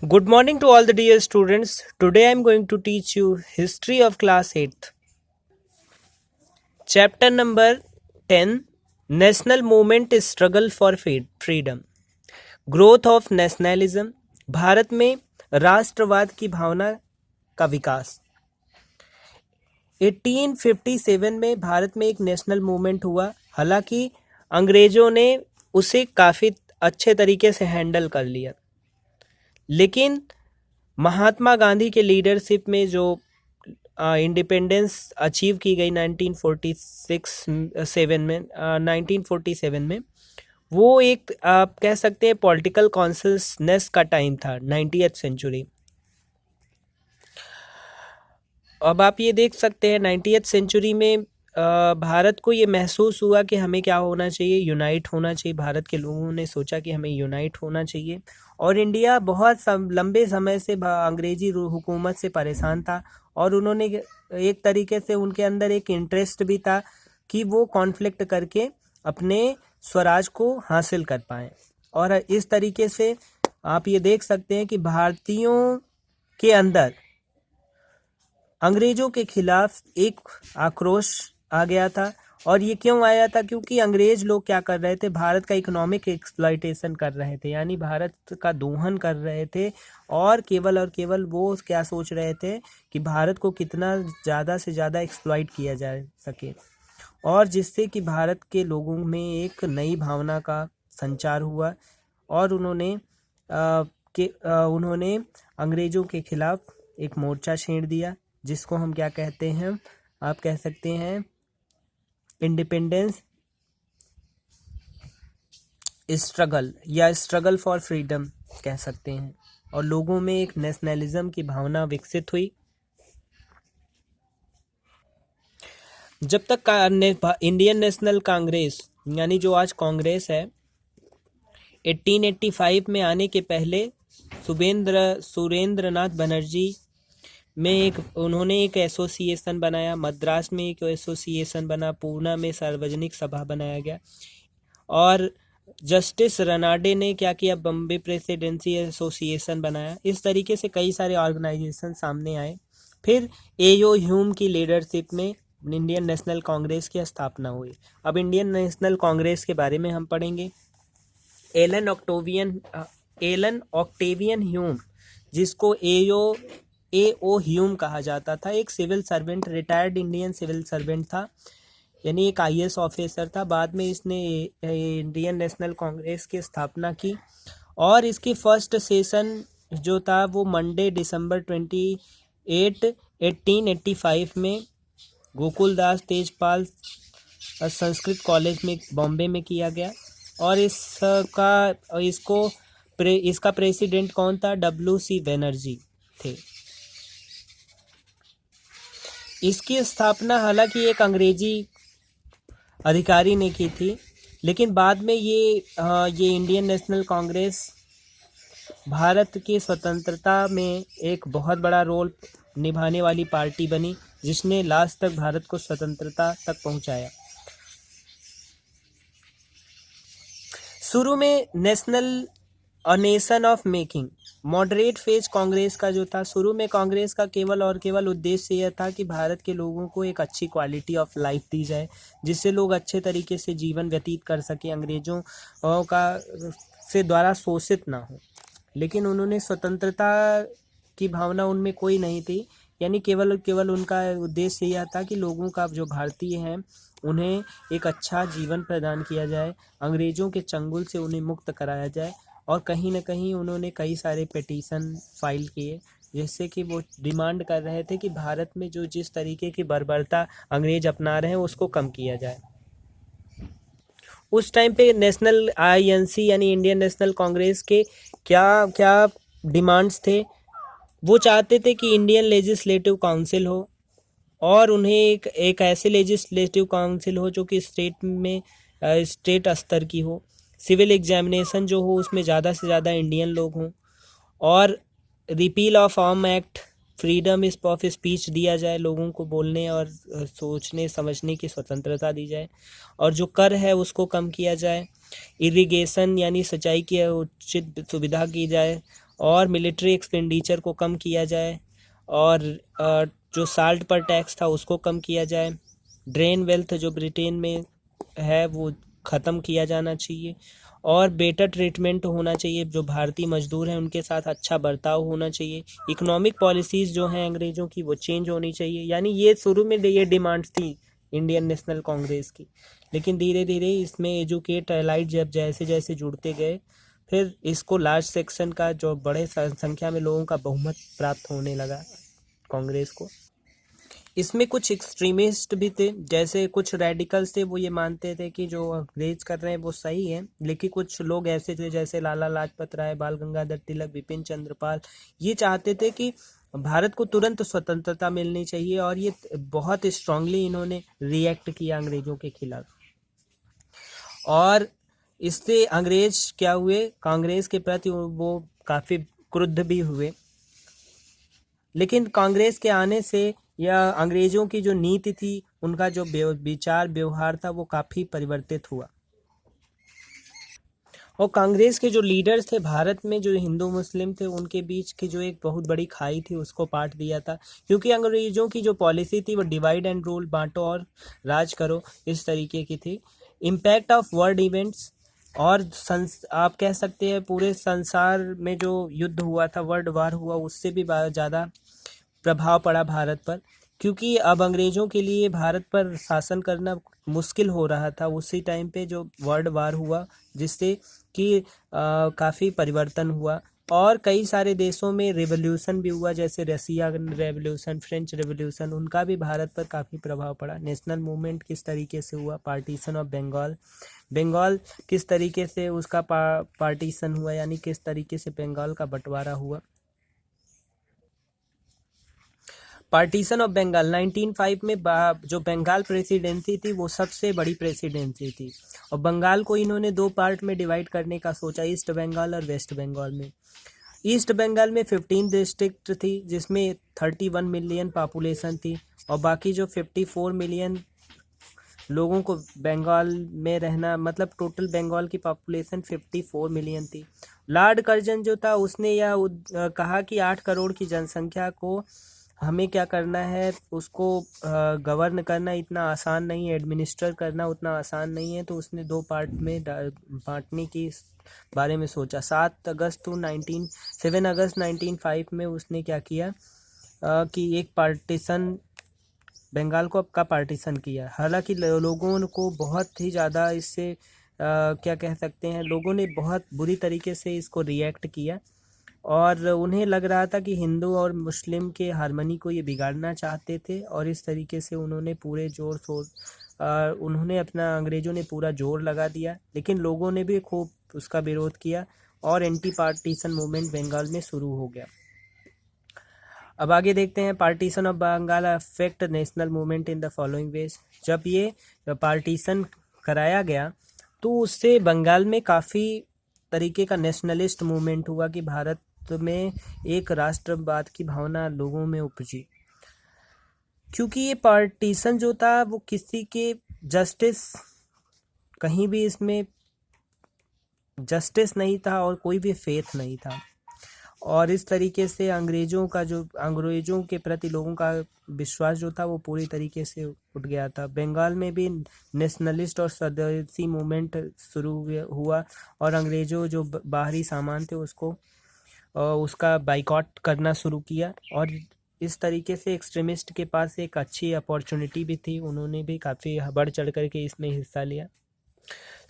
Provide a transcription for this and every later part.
Good morning to all the dear students. Today I am going to teach you history of class 8th. Chapter number 10, National Movement Struggle for Freedom. Growth of Nationalism. Bharat में राष्ट्रवाद की भावना का विकास। 1857 में भारत में एक national movement हुआ। हालांकि अंग्रेजों ने उसे काफ़ी अच्छे तरीके से हैंडल कर लिया, लेकिन महात्मा गांधी के लीडरशिप में जो इंडिपेंडेंस अचीव की गई 1947 में वो एक आप कह सकते हैं पॉलिटिकल कॉन्शसनेस का टाइम था, 90th सेंचुरी। अब आप ये देख सकते हैं 90th सेंचुरी में भारत को ये महसूस हुआ कि हमें क्या होना चाहिए, यूनाइट होना चाहिए। भारत के लोगों ने सोचा कि हमें यूनाइट होना चाहिए। और इंडिया बहुत लंबे समय से अंग्रेजी हुकूमत से परेशान था, और उन्होंने एक तरीके से उनके अंदर एक इंटरेस्ट भी था कि वो कॉन्फ्लिक्ट करके अपने स्वराज को हासिल कर पाएँ। और इस तरीके से आप ये देख सकते हैं कि भारतीयों के अंदर अंग्रेजों के खिलाफ एक आक्रोश आ गया था। और ये क्यों आया था? क्योंकि अंग्रेज लोग क्या कर रहे थे, भारत का इकोनॉमिक एक्सप्लॉयटेशन कर रहे थे, यानी भारत का दोहन कर रहे थे। और केवल वो क्या सोच रहे थे कि भारत को कितना ज़्यादा से ज़्यादा एक्सप्लॉइट किया जा सके, और जिससे कि भारत के लोगों में एक नई भावना का संचार हुआ। और उन्होंने अंग्रेज़ों के खिलाफ एक मोर्चा छेड़ दिया, जिसको हम क्या कहते हैं, आप कह सकते हैं इंडिपेंडेंस स्ट्रगल या स्ट्रगल फॉर फ्रीडम कह सकते हैं। और लोगों में एक नेशनलिज्म की भावना विकसित हुई। जब तक इंडियन नेशनल कांग्रेस यानी जो आज कांग्रेस है 1885 में आने के पहले सुरेंद्रनाथ बनर्जी में उन्होंने एक एसोसिएशन बनाया, मद्रास में एक एसोसिएशन बना, पूना में सार्वजनिक सभा बनाया गया। और जस्टिस रनाडे ने क्या किया, बम्बे प्रेसिडेंसी एसोसिएशन बनाया। इस तरीके से कई सारे ऑर्गेनाइजेशन सामने आए। फिर एओ ह्यूम की लीडरशिप में इंडियन नेशनल कांग्रेस की स्थापना हुई। अब इंडियन नेशनल कांग्रेस के बारे में हम पढ़ेंगे। एलन ऑक्टेवियन ह्यूम, जिसको एओ ह्यूम कहा जाता था, एक civil servant, retired Indian civil servant था, यानी एक आईएएस ऑफिसर था। बाद में इसने इंडियन नेशनल कांग्रेस की स्थापना की। और इसकी फर्स्ट सेशन जो था वो मंडे दिसंबर 28, 1885 में गोकुलदास तेजपाल संस्कृत कॉलेज में बॉम्बे में किया गया। और इसका प्रेसिडेंट कौन था? WC बनर्जी थे। इसकी स्थापना हालांकि एक अंग्रेजी अधिकारी ने की थी, लेकिन बाद में ये इंडियन नेशनल कांग्रेस भारत की स्वतंत्रता में एक बहुत बड़ा रोल निभाने वाली पार्टी बनी, जिसने लास्ट तक भारत को स्वतंत्रता तक पहुंचाया। शुरू में nation of making moderate phase Congress का जो था, शुरू में कांग्रेस का केवल उद्देश्य यह था कि भारत के लोगों को एक अच्छी क्वालिटी ऑफ लाइफ दी जाए, जिससे लोग अच्छे तरीके से जीवन व्यतीत कर सके, अंग्रेजों का से द्वारा शोषित ना हो। लेकिन उन्होंने स्वतंत्रता की भावना उनमें कोई नहीं थी, यानी केवल उनका उद्देश्य यह था कि लोगों का जो भारतीय हैं उन्हें एक अच्छा जीवन प्रदान किया जाए, अंग्रेजों के चंगुल से उन्हें मुक्त कराया जाए। और कहीं ना कहीं उन्होंने कई सारे पिटीशन फाइल किए, जिससे कि वो डिमांड कर रहे थे कि भारत में जो जिस तरीके की बर्बरता अंग्रेज अपना रहे हैं उसको कम किया जाए। उस टाइम पे नेशनल INC यानी इंडियन नेशनल कांग्रेस के क्या क्या डिमांड्स थे? वो चाहते थे कि इंडियन लेजिस्लेटिव काउंसिल हो, और उन्हें एक ऐसे लेजिस्लेटिव काउंसिल हो जो कि स्टेट स्तर की हो, सिविल एग्जामिनेशन जो हो उसमें ज़्यादा से ज़्यादा इंडियन लोग हों, और repeal of arm act, freedom of speech दिया जाए, लोगों को बोलने और सोचने समझने की स्वतंत्रता दी जाए, और जो कर है उसको कम किया जाए, इरिगेशन यानी सिंचाई की उचित सुविधा की जाए, और मिलिट्री एक्सपेंडिचर को कम किया जाए, और जो साल्ट पर टैक्स था उसको कम किया जाए। ड्रेन वेल्थ जो ब्रिटेन में है वो ख़त्म किया जाना चाहिए, और बेटर ट्रीटमेंट होना चाहिए, जो भारतीय मजदूर हैं उनके साथ अच्छा बर्ताव होना चाहिए। इकोनॉमिक पॉलिसीज़ जो हैं अंग्रेज़ों की वो चेंज होनी चाहिए। यानी ये शुरू में ये डिमांड्स थी इंडियन नेशनल कांग्रेस की, लेकिन धीरे धीरे इसमें एजुकेट एलाइट जब जैसे जैसे जुड़ते गए, फिर इसको लार्ज सेक्शन का जो बड़े संख्या में लोगों का बहुमत प्राप्त होने लगा कांग्रेस को। इसमें कुछ एक्सट्रीमिस्ट भी थे, जैसे कुछ रेडिकल्स थे, वो ये मानते थे कि जो अंग्रेज कर रहे हैं वो सही है, लेकिन कुछ लोग ऐसे थे जैसे लाला लाजपत राय, बाल गंगाधर तिलक, बिपिन चंद्र पाल, ये चाहते थे कि भारत को तुरंत स्वतंत्रता मिलनी चाहिए, और ये बहुत स्ट्रांगली इन्होंने रिएक्ट किया अंग्रेजों के खिलाफ। और इससे अंग्रेज क्या हुए, कांग्रेस के प्रति वो काफ़ी क्रुद्ध भी हुए। लेकिन कांग्रेस के आने से या अंग्रेजों की जो नीति थी, उनका जो विचार व्यवहार था वो काफ़ी परिवर्तित हुआ। और कांग्रेस के जो लीडर्स थे भारत में, जो हिंदू मुस्लिम थे, उनके बीच की जो एक बहुत बड़ी खाई थी उसको पाट दिया था, क्योंकि अंग्रेजों की जो पॉलिसी थी वो डिवाइड एंड रूल, बांटो और राज करो, इस तरीके की थी। इम्पैक्ट ऑफ वर्ल्ड इवेंट्स, और आप कह सकते हैं पूरे संसार में जो युद्ध हुआ था, वर्ल्ड वार हुआ, उससे भी ज़्यादा प्रभाव पड़ा भारत पर, क्योंकि अब अंग्रेज़ों के लिए भारत पर शासन करना मुश्किल हो रहा था। उसी टाइम पे जो वर्ल्ड वार हुआ, जिससे कि काफ़ी परिवर्तन हुआ, और कई सारे देशों में रिवॉल्यूशन भी हुआ, जैसे रसिया रेवोल्यूशन, फ्रेंच रेवोल्यूशन, उनका भी भारत पर काफ़ी प्रभाव पड़ा। नेशनल मूवमेंट किस तरीके से हुआ, पार्टीशन ऑफ बंगाल, बंगाल किस तरीके से उसका पार्टीशन हुआ, यानी किस तरीके से बंगाल का बंटवारा हुआ। पार्टीशन ऑफ बंगाल 1905 में जो बंगाल प्रेसिडेंसी थी वो सबसे बड़ी प्रेसिडेंसी थी, और बंगाल को इन्होंने दो पार्ट में डिवाइड करने का सोचा, ईस्ट बंगाल और वेस्ट बंगाल में। ईस्ट बंगाल में 15 डिस्ट्रिक्ट थी, जिसमें 31 मिलियन पॉपुलेशन थी, और बाकी जो 54 मिलियन लोगों को बंगाल में रहना, मतलब टोटल बंगाल की पॉपुलेशन 54 मिलियन थी। लॉर्ड कर्जन जो था उसने यह कहा कि 8 करोड़ की जनसंख्या को हमें क्या करना है, उसको गवर्न करना इतना आसान नहीं है, एडमिनिस्टर करना उतना आसान नहीं है, तो उसने दो पार्ट में बांटने की बारे में सोचा। 7 अगस्त 1905 में उसने क्या किया कि एक पार्टीशन, बंगाल को का पार्टीशन किया। हालांकि लोगों को बहुत ही ज़्यादा इससे क्या कह सकते हैं, लोगों ने बहुत बुरी तरीके से इसको रिएक्ट किया, और उन्हें लग रहा था कि हिंदू और मुस्लिम के हार्मनी को ये बिगाड़ना चाहते थे, और इस तरीके से उन्होंने पूरे जोर शोर उन्होंने अपना, अंग्रेज़ों ने पूरा जोर लगा दिया, लेकिन लोगों ने भी खूब उसका विरोध किया, और एंटी पार्टीशन मूवमेंट बंगाल में शुरू हो गया। अब आगे देखते हैं, partition of Bengal affect national movement in the following ways. जब ये पार्टीशन कराया गया तो उससे बंगाल में काफ़ी तरीके का नेशनलिस्ट मूवमेंट हुआ, कि भारत में एक राष्ट्रवाद की भावना लोगों में उपजी, क्योंकि ये पार्टीशन जो था वो किसी के जस्टिस, कहीं भी इसमें जस्टिस नहीं था और कोई भी फेथ नहीं था, और इस तरीके से अंग्रेज़ों के प्रति लोगों का विश्वास जो था वो पूरी तरीके से उठ गया था। बंगाल में भी नेशनलिस्ट और स्वदेशी मूवमेंट शुरू हुआ, और अंग्रेज़ों जो बाहरी सामान थे उसको उसका बाइकॉट करना शुरू किया, और इस तरीके से एक्सट्रीमिस्ट के पास एक अच्छी अपॉर्चुनिटी भी थी, उन्होंने भी काफ़ी बढ़ चढ़ करके इसमें हिस्सा लिया।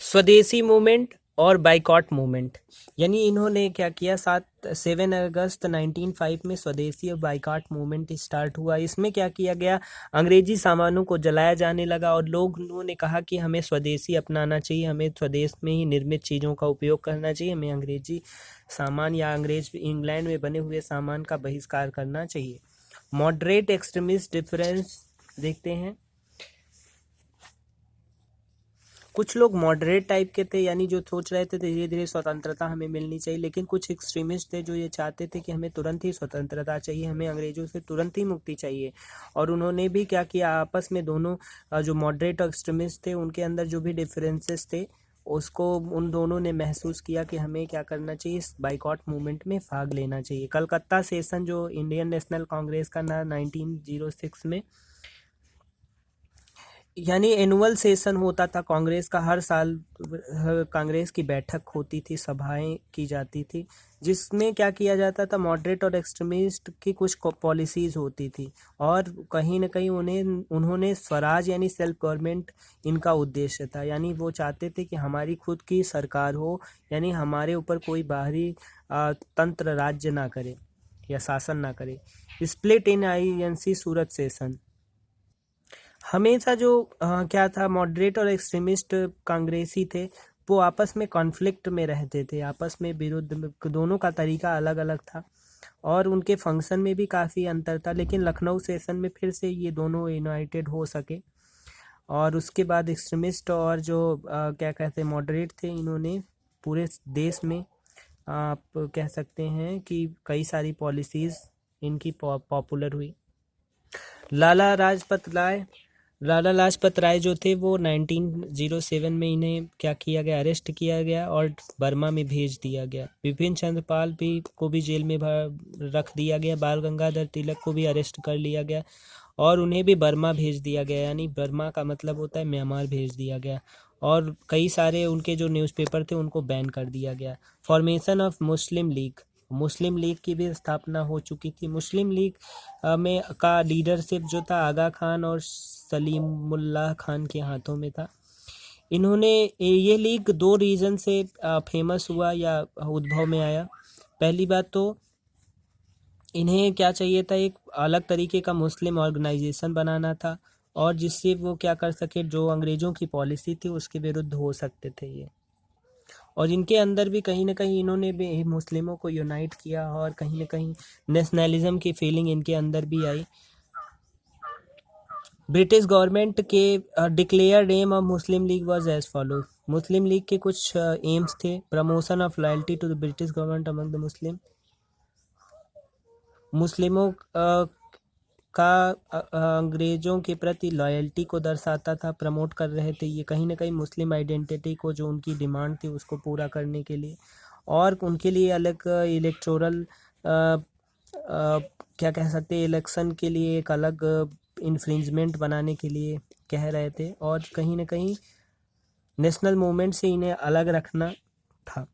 स्वदेशी मूवमेंट और बाइकॉट मूवमेंट, यानी इन्होंने क्या किया, 7 अगस्त 1905 में स्वदेशी और बाइकॉट मूवमेंट स्टार्ट हुआ। इसमें क्या किया गया, अंग्रेजी सामानों को जलाया जाने लगा, और लोगों ने कहा कि हमें स्वदेशी अपनाना चाहिए, हमें स्वदेश में ही निर्मित चीज़ों का उपयोग करना चाहिए, हमें अंग्रेजी सामान या इंग्लैंड में बने हुए सामान का बहिष्कार करना चाहिए। मॉडरेट एक्सट्रीमिस्ट डिफरेंस देखते हैं। कुछ लोग मॉडरेट टाइप के थे, यानी जो सोच रहे थे धीरे धीरे स्वतंत्रता हमें मिलनी चाहिए, लेकिन कुछ एक्सट्रीमिस्ट थे जो ये चाहते थे कि हमें तुरंत ही स्वतंत्रता चाहिए, हमें अंग्रेज़ों से तुरंत ही मुक्ति चाहिए। और उन्होंने भी क्या किया, आपस में दोनों जो मॉडरेट और एक्सट्रीमिस्ट थे उनके अंदर जो भी डिफरेंसेस थे उसको उन दोनों ने महसूस किया कि हमें क्या करना चाहिए, इस बाइकॉट मूवमेंट में भाग लेना चाहिए। कलकत्ता सेशन जो इंडियन नेशनल कांग्रेस का ना 1906 में, यानी एनुअल सेशन होता था कांग्रेस का, हर साल कांग्रेस की बैठक होती थी, सभाएं की जाती थी, जिसमें क्या किया जाता था, मॉडरेट और एक्सट्रीमिस्ट की कुछ पॉलिसीज़ होती थी, और कहीं ना कहीं उन्होंने स्वराज यानी सेल्फ गवर्नमेंट इनका उद्देश्य था। यानी वो चाहते थे कि हमारी खुद की सरकार हो, यानी हमारे ऊपर कोई बाहरी तंत्र राज्य ना करे या शासन ना करे। Split in INC Surat session, हमेशा जो क्या था, मॉडरेट और एक्सट्रीमिस्ट कांग्रेसी थे, वो आपस में कॉन्फ्लिक्ट में रहते थे, आपस में विरुद्ध, दोनों का तरीका अलग अलग था और उनके फंक्शन में भी काफ़ी अंतर था। लेकिन लखनऊ सेशन में फिर से ये दोनों यूनाइटेड हो सके, और उसके बाद एक्सट्रीमिस्ट और जो क्या कहते हैं मॉडरेट थे, इन्होंने पूरे देश में आप कह सकते हैं कि कई सारी पॉलिसीज़ इनकी पॉपुलर हुई। लाला लाजपत राय जो थे, वो 1907 में इन्हें क्या किया गया, अरेस्ट किया गया और बर्मा में भेज दिया गया। विपिन चंद्र पाल को भी जेल में रख दिया गया। बाल गंगाधर तिलक को भी अरेस्ट कर लिया गया और उन्हें भी बर्मा भेज दिया गया, यानी बर्मा का मतलब होता है म्यांमार, भेज दिया गया। और कई सारे उनके जो न्यूज़पेपर थे उनको बैन कर दिया गया। फॉर्मेशन ऑफ मुस्लिम लीग की भी स्थापना हो चुकी थी। मुस्लिम लीग में का लीडरशिप जो था आगा खान और सलीमुल्लाह खान के हाथों में था। इन्होंने ये लीग दो रीज़न से फेमस हुआ या उद्भव में आया। पहली बात तो इन्हें क्या चाहिए था, एक अलग तरीके का मुस्लिम ऑर्गेनाइजेशन बनाना था, और जिससे वो क्या कर सके, जो अंग्रेज़ों की पॉलिसी थी उसके विरुद्ध हो सकते थे ये। और इनके अंदर भी कहीं ना कहीं इन्होंने भी मुस्लिमों को यूनाइट किया, और कहीं ना कहीं नेशनलिज्म की फीलिंग इनके अंदर भी आई। ब्रिटिश गवर्नमेंट के declared aim of Muslim League was as follow. Muslim League के कुछ एम्स थे, promotion of loyalty to the British government among the मुस्लिमों का अंग्रेज़ों के प्रति लॉयल्टी को दर्शाता था, प्रमोट कर रहे थे ये कहीं ना कहीं मुस्लिम आइडेंटिटी को, जो उनकी डिमांड थी उसको पूरा करने के लिए। और उनके लिए अलग इलेक्टोरल क्या कह सकते हैं, इलेक्शन के लिए एक अलग इन्फ्रिंजमेंट बनाने के लिए कह रहे थे, और कहीं ना कहीं नेशनल मूवमेंट से इन्हें अलग रखना था।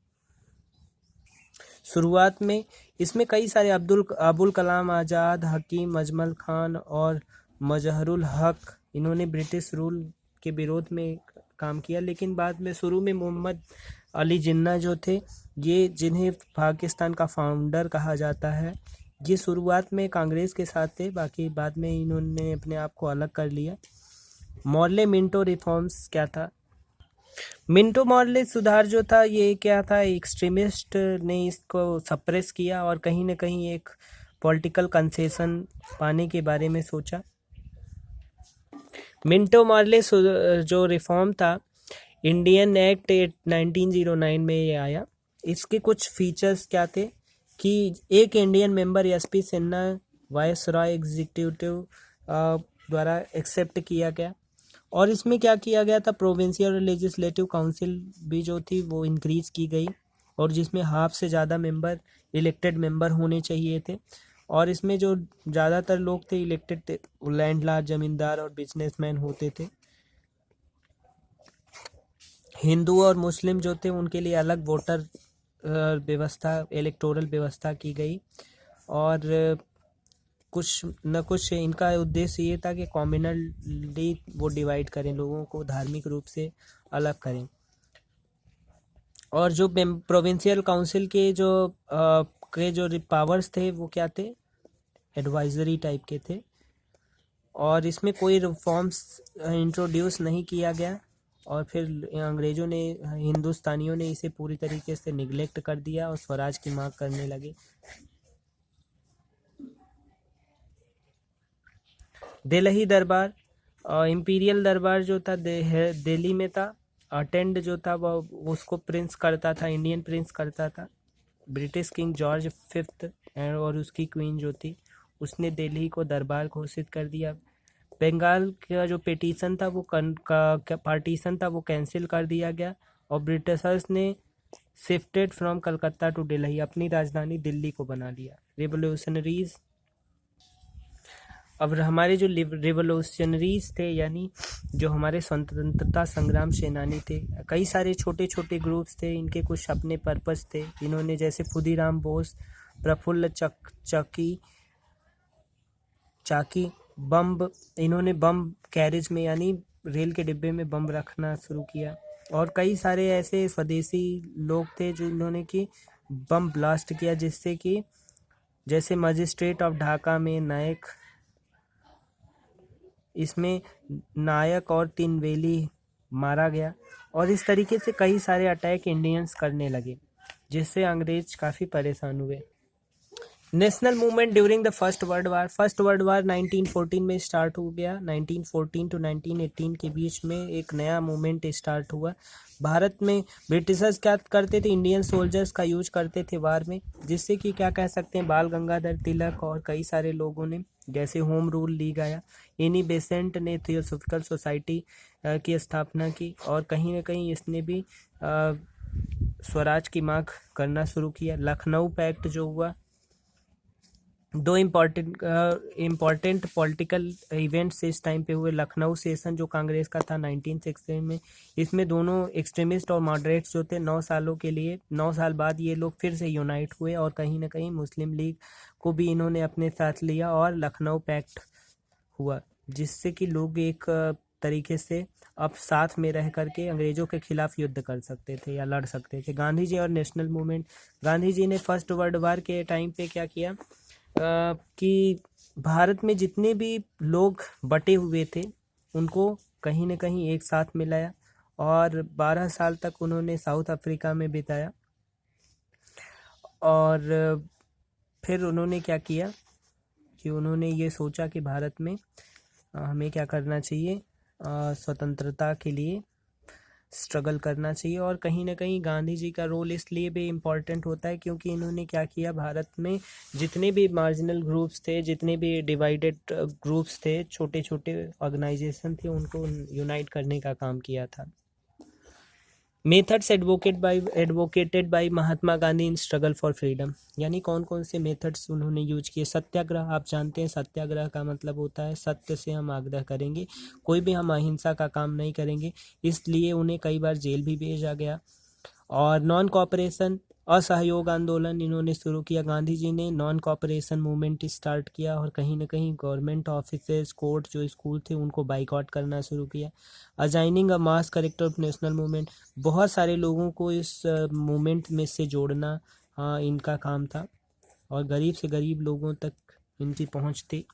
शुरुआत में इसमें कई सारे अबुल कलाम आज़ाद, हकीम अजमल खान और मजहरुल हक, इन्होंने ब्रिटिश रूल के विरोध में काम किया। लेकिन बाद में शुरू में मोहम्मद अली जिन्ना जो थे, ये जिन्हें पाकिस्तान का फाउंडर कहा जाता है, ये शुरुआत में कांग्रेस के साथ थे, बाकी बाद में इन्होंने अपने आप को अलग कर लिया। मॉर्ले मिंटो रिफॉर्म्स क्या था? मिंटो मॉर्ले सुधार जो था, ये क्या था, एक्सट्रीमिस्ट ने इसको सप्रेस किया और कहीं ना कहीं एक पॉलिटिकल कंसेशन पाने के बारे में सोचा। मिंटो मॉर्ले जो रिफॉर्म था, इंडियन एक्ट 1909 में ये आया। इसके कुछ फीचर्स क्या थे कि एक Indian member SP Sinha viceroy executive द्वारा एक्सेप्ट किया गया, और इसमें क्या किया गया था, प्रोविंशियल और लेजिस्लेटिव काउंसिल भी जो थी वो इंक्रीज की गई, और जिसमें हाफ से ज़्यादा मेंबर इलेक्टेड मेंबर होने चाहिए थे। और इसमें जो ज़्यादातर लोग थे इलेक्टेड थे, लैंडलॉर्ड, जमींदार और बिजनेसमैन होते थे। हिंदू और मुस्लिम जो थे उनके लिए अलग वोटर व्यवस्था, इलेक्टोरल व्यवस्था की गई, और कुछ न कुछ इनका उद्देश्य ये था कि कॉम्युनली वो डिवाइड करें, लोगों को धार्मिक रूप से अलग करें। और जो प्रोविंशियल काउंसिल के जो पावर्स थे वो क्या थे, एडवाइजरी टाइप के थे, और इसमें कोई रिफॉर्म्स इंट्रोड्यूस नहीं किया गया, और फिर अंग्रेज़ों ने, हिंदुस्तानियों ने इसे पूरी तरीके से निगलेक्ट कर दिया और स्वराज की मांग करने लगे। दिल्ली दरबार, इम्पीरियल दरबार जो था दिल्ली में था, अटेंड जो था वह उसको प्रिंस करता था, इंडियन प्रिंस करता था, ब्रिटिश किंग जॉर्ज फिफ्थ, और उसकी क्वीन जो थी उसने दिल्ली को दरबार घोषित कर दिया। बंगाल का जो पिटीशन था वो पार्टीशन था वो कैंसिल कर दिया गया, और ब्रिटिशर्स ने shifted from Calcutta to Delhi, अपनी राजधानी दिल्ली को बना लिया। रिवोल्यूशनरीज, अब हमारे जो रिवोल्यूशनरीज थे यानी जो हमारे स्वतंत्रता संग्राम सेनानी थे, कई सारे छोटे छोटे ग्रुप्स थे, इनके कुछ अपने पर्पस थे। इन्होंने जैसे खुदीराम बोस, प्रफुल्ल चाकी बम, इन्होंने बम कैरेज में यानी रेल के डिब्बे में बम रखना शुरू किया। और कई सारे ऐसे स्वदेशी लोग थे जो इन्होंने कि बम ब्लास्ट किया, जिससे कि जैसे मजिस्ट्रेट ऑफ ढाका में नायक, इसमें नायक और तिनवेली मारा गया। और इस तरीके से कई सारे अटैक इंडियंस करने लगे, जिससे अंग्रेज काफ़ी परेशान हुए। National movement during the first world war, 1914 में स्टार्ट हो गया। 1914 टू 1918 के बीच में एक नया मूवमेंट स्टार्ट हुआ। भारत में ब्रिटिशर्स क्या करते थे, इंडियन सोल्जर्स का यूज करते थे वार में, जिससे कि क्या कह सकते हैं, बाल गंगाधर तिलक और कई सारे लोगों ने जैसे होम रूल लीग आया, एनी बेसेंट ने थियोसॉफिकल सोसाइटी की स्थापना की, और कहीं ना कहीं इसने भी स्वराज की मांग करना शुरू किया। लखनऊ पैक्ट जो हुआ, दो इम्पॉर्टेंट पॉलिटिकल इवेंट्स इस टाइम पे हुए। लखनऊ सेशन जो कांग्रेस का था 1916 में, इसमें दोनों एक्सट्रीमिस्ट और मॉडरेट्स जो थे 9 सालों के लिए, 9 साल बाद ये लोग फिर से यूनाइट हुए, और कहीं ना कहीं मुस्लिम लीग को भी इन्होंने अपने साथ लिया और लखनऊ पैक्ट हुआ, जिससे कि लोग एक तरीके से अब साथ में रह करके अंग्रेजों के खिलाफ युद्ध कर सकते थे या लड़ सकते थे। गांधी जी और नेशनल मूवमेंट, गांधी जी ने फर्स्ट वर्ल्ड वार के टाइम पे क्या किया कि भारत में जितने भी लोग बटे हुए थे उनको कहीं ना कहीं एक साथ मिलाया, और 12 साल तक उन्होंने साउथ अफ्रीका में बिताया। और फिर उन्होंने क्या किया कि उन्होंने ये सोचा कि भारत में हमें क्या करना चाहिए, स्वतंत्रता के लिए स्ट्रगल करना चाहिए। और कहीं ना कहीं गांधी जी का रोल इसलिए भी इम्पॉर्टेंट होता है क्योंकि इन्होंने क्या किया, भारत में जितने भी मार्जिनल ग्रुप्स थे, जितने भी डिवाइडेड ग्रुप्स थे, छोटे छोटे ऑर्गेनाइजेशन थे, उनको यूनाइट करने का काम किया था। Methods advocated by Mahatma Gandhi in struggle for freedom, यानी कौन कौन से मेथड्स उन्होंने यूज किए। सत्याग्रह, आप जानते हैं सत्याग्रह का मतलब होता है सत्य से हम आग्रह करेंगे, कोई भी हम अहिंसा का काम नहीं करेंगे, इसलिए उन्हें कई बार जेल भी भेजा गया। और नॉन कॉपरेशन, असहयोग आंदोलन इन्होंने शुरू किया। गांधी जी ने नॉन कॉपरेशन मूवमेंट स्टार्ट किया, और कहीं ना कहीं गवर्नमेंट ऑफिसेज, कोर्ट, जो स्कूल थे उनको बाइकआउट करना शुरू किया। अजाइनिंग अ मास करेक्टर ऑफ नेशनल मूवमेंट, बहुत सारे लोगों को इस मूवमेंट में से जोड़ना इनका काम था, और गरीब से गरीब लोगों तक इनकी पहुंच थी।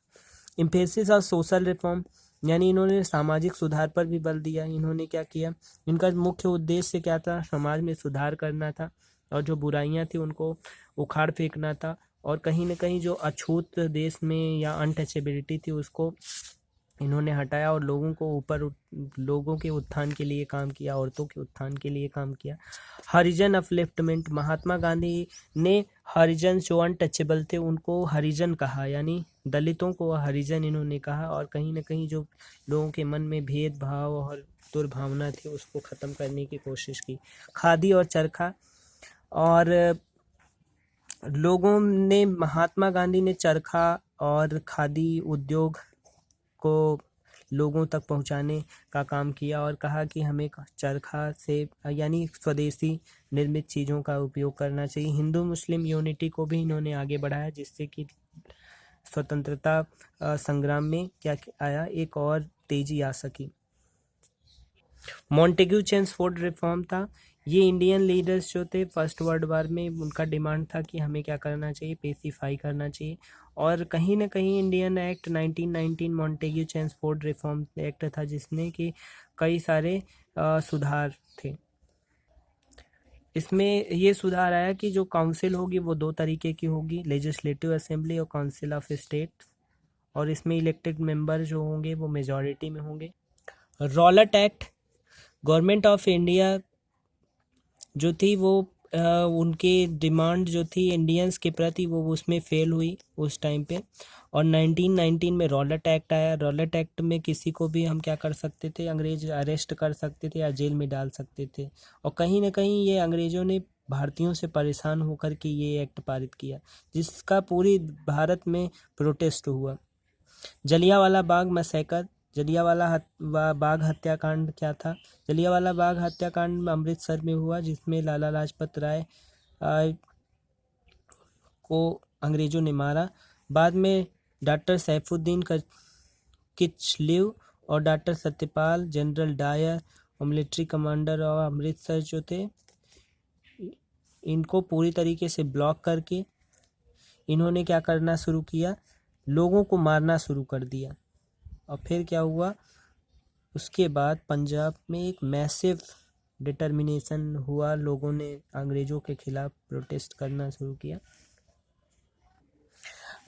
एम्फेसिस ऑफ सोशल रिफॉर्म, यानी इन्होंने सामाजिक सुधार पर भी बल दिया। इन्होंने क्या किया, इनका मुख्य उद्देश्य क्या था, समाज में सुधार करना था, और जो बुराइयां थी उनको उखाड़ फेंकना था, और कहीं ना कहीं जो अछूत देश में या अनटचेबिलिटी थी उसको इन्होंने हटाया, और लोगों के उत्थान के लिए काम किया, औरतों के उत्थान के लिए काम किया। हरिजन अपलिफ्टमेंट, महात्मा गांधी ने हरिजन जो अनटचेबल थे उनको हरिजन कहा, यानी दलितों को हरिजन इन्होंने कहा, और कहीं ना कहीं जो लोगों के मन में भेदभाव और दुर्भावना थी उसको ख़त्म करने की कोशिश की। खादी और चरखा, और लोगों ने, महात्मा गांधी ने चरखा और खादी उद्योग को लोगों तक पहुंचाने का काम किया, और कहा कि हमें चरखा से यानी स्वदेशी निर्मित चीज़ों का उपयोग करना चाहिए। हिंदू मुस्लिम यूनिटी को भी इन्होंने आगे बढ़ाया, जिससे कि स्वतंत्रता संग्राम में क्या आया, एक और तेजी आ सकी। मॉन्टेग्यू चेम्सफोर्ड रिफॉर्म था, ये इंडियन लीडर्स जो थे फर्स्ट वर्ल्ड वार में, उनका डिमांड था कि हमें क्या करना चाहिए, पेसिफाई करना चाहिए। और कहीं ना कहीं Indian act 1919 Montagu Chelmsford reform act था, जिसमें कि कई सारे सुधार थे। इसमें ये सुधार आया कि जो काउंसिल होगी वो 2 तरीके की होगी, लेजिस्लेटिव असेंबली और काउंसिल ऑफ स्टेट, और इसमें इलेक्टेड मेंबर जो होंगे वो मेजॉरिटी में होंगे। Rowlatt act, government of India जो थी वो उनकी डिमांड जो थी इंडियंस के प्रति वो उसमें फेल हुई उस टाइम पे। और 1919 में रॉलेट एक्ट आया। रॉलेट एक्ट में किसी को भी हम क्या कर सकते थे, अंग्रेज अरेस्ट कर सकते थे या जेल में डाल सकते थे। और कहीं ना कहीं ये अंग्रेज़ों ने भारतीयों से परेशान होकर के ये एक्ट पारित किया, जिसका पूरी भारत में प्रोटेस्ट हुआ। जलियांवाला बाग मैसेकर, बाग हत्याकांड क्या था? जलियांवाला बाग हत्याकांड अमृतसर में हुआ, जिसमें लाला लाजपत राय को अंग्रेज़ों ने मारा। बाद में डॉक्टर सैफुद्दीन किचलू और डॉक्टर सत्यपाल, जनरल डायर और मिलिट्री कमांडर और अमृतसर जो थे, इनको पूरी तरीके से ब्लॉक करके इन्होंने क्या करना शुरू किया, लोगों को मारना शुरू कर दिया। और फिर क्या हुआ, उसके बाद पंजाब में एक मैसिव डिटर्मिनेशन हुआ, लोगों ने अंग्रेज़ों के खिलाफ प्रोटेस्ट करना शुरू किया।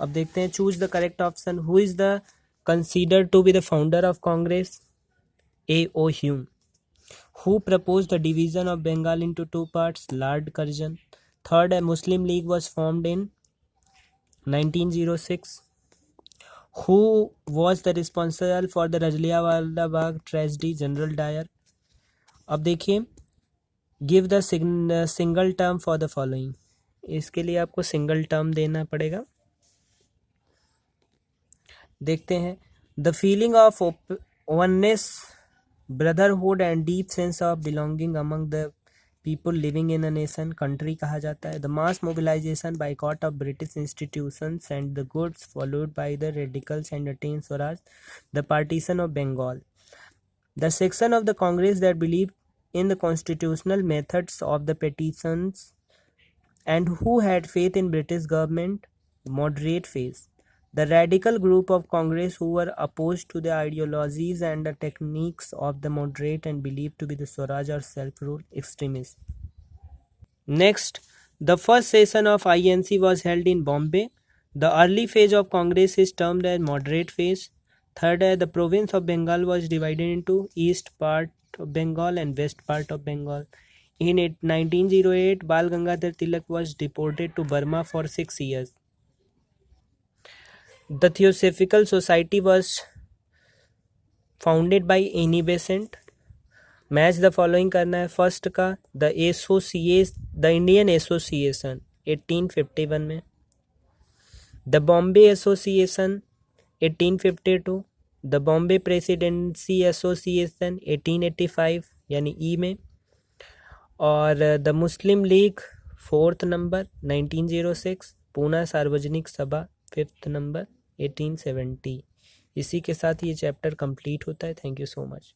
अब देखते हैं, choose the correct option. Who is the considered to be the founder of Congress? A O Hume. Who proposed the division of Bengal into two parts? Lord Curzon. Third, a Muslim League was formed in 1906. Who was the responsible for the Jallianwala Bagh tragedy? General Dyer. अब देखिए, give the single term for the following. इसके लिए आपको single term देना पड़ेगा। देखते हैं, the feeling of oneness, brotherhood and deep sense of belonging among the people living in a nation, country कहा जाता है। The mass mobilisation boycott of British institutions and the goods followed by the radicals and attain swaraj, the partition of Bengal, the section of the Congress that believe in the constitutional methods of the petitions and who had faith in British government, moderate phase, the radical group of Congress who were opposed to the ideologies and the techniques of the moderate and believed to be the Swaraj or self-rule extremists. Next, the first session of INC was held in Bombay. The early phase of Congress is termed as moderate phase. Third, the province of Bengal was divided into east part of Bengal and west part of Bengal. In 1908, Bal Gangadhar Tilak was deported to Burma for 6 years. The Theosophical Society was founded by Annie Besant. Match the following करना है। First का the Indian association 1851 में, the Bombay association 1852, the Bombay presidency association 1885 यानी ई में, और the Muslim league 4th number 1906, Poona सार्वजनिक सभा 5th number 1870। इसी के साथ ये चैप्टर कंप्लीट होता है। Thank you so much.